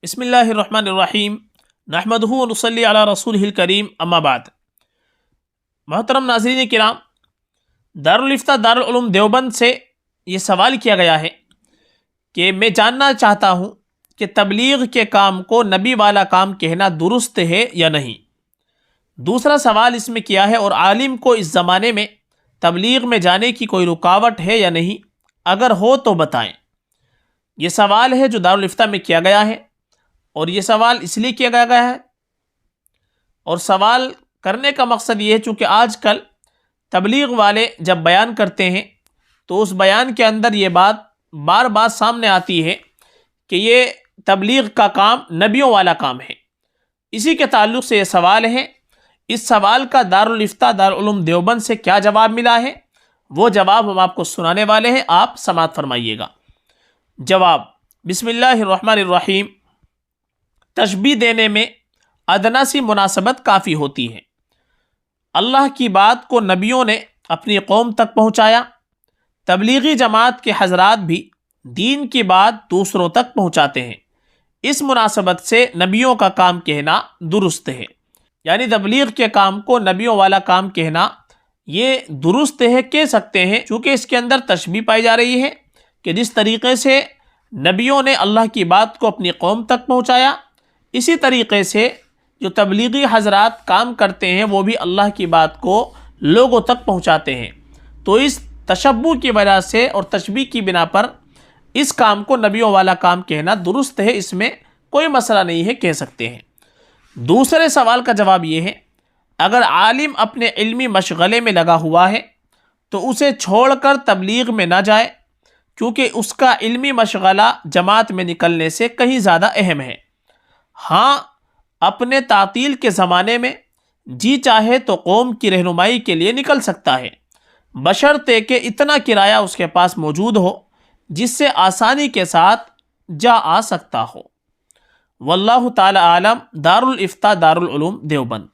بسم اللہ الرحمن الرحیم نحمدہ و نصلی علی رسولہ الکریم اما بعد۔ محترم ناظرین کرام، دارالفتہ دارالعلوم دیوبند سے یہ سوال کیا گیا ہے کہ میں جاننا چاہتا ہوں کہ تبلیغ کے کام کو نبی والا کام کہنا درست ہے یا نہیں۔ دوسرا سوال اس میں کیا ہے، اور عالم کو اس زمانے میں تبلیغ میں جانے کی کوئی رکاوٹ ہے یا نہیں، اگر ہو تو بتائیں۔ یہ سوال ہے جو دارالفتہ میں کیا گیا ہے، اور یہ سوال اس لیے کیا گیا ہے، اور سوال کرنے کا مقصد یہ ہے چونکہ آج کل تبلیغ والے جب بیان کرتے ہیں تو اس بیان کے اندر یہ بات بار بار سامنے آتی ہے کہ یہ تبلیغ کا کام نبیوں والا کام ہے۔ اسی کے تعلق سے یہ سوال ہے۔ اس سوال کا دارالفتہ دارالعلوم دیوبند سے کیا جواب ملا ہے، وہ جواب ہم آپ کو سنانے والے ہیں، آپ سماعت فرمائیے گا۔ جواب: بسم اللہ الرحمن الرحیم۔ تشبیہ دینے میں ادنا سی مناسبت کافی ہوتی ہے۔ اللہ کی بات کو نبیوں نے اپنی قوم تک پہنچایا، تبلیغی جماعت کے حضرات بھی دین کی بات دوسروں تک پہنچاتے ہیں۔ اس مناسبت سے نبیوں کا کام کہنا درست ہے، یعنی تبلیغ کے کام کو نبیوں والا کام کہنا یہ درست ہے، کہہ سکتے ہیں، چونکہ اس کے اندر تشبیہ پائی جا رہی ہے کہ جس طریقے سے نبیوں نے اللہ کی بات کو اپنی قوم تک پہنچایا، اسی طریقے سے جو تبلیغی حضرات کام کرتے ہیں وہ بھی اللہ کی بات کو لوگوں تک پہنچاتے ہیں۔ تو اس تشبہ کی وجہ سے اور تشبیہ کی بنا پر اس کام کو نبیوں والا کام کہنا درست ہے، اس میں کوئی مسئلہ نہیں ہے، کہہ سکتے ہیں۔ دوسرے سوال کا جواب یہ ہے، اگر عالم اپنے علمی مشغلے میں لگا ہوا ہے تو اسے چھوڑ کر تبلیغ میں نہ جائے، کیونکہ اس کا علمی مشغلہ جماعت میں نکلنے سے کہیں زیادہ اہم ہے۔ ہاں، اپنے تعطیل کے زمانے میں جی چاہے تو قوم کی رہنمائی کے لیے نکل سکتا ہے، بشرطے کہ اتنا کرایہ اس کے پاس موجود ہو جس سے آسانی کے ساتھ جا آ سکتا ہو۔ واللہ تعالی عالم۔ دارالفتہ دارالعلوم دیوبند۔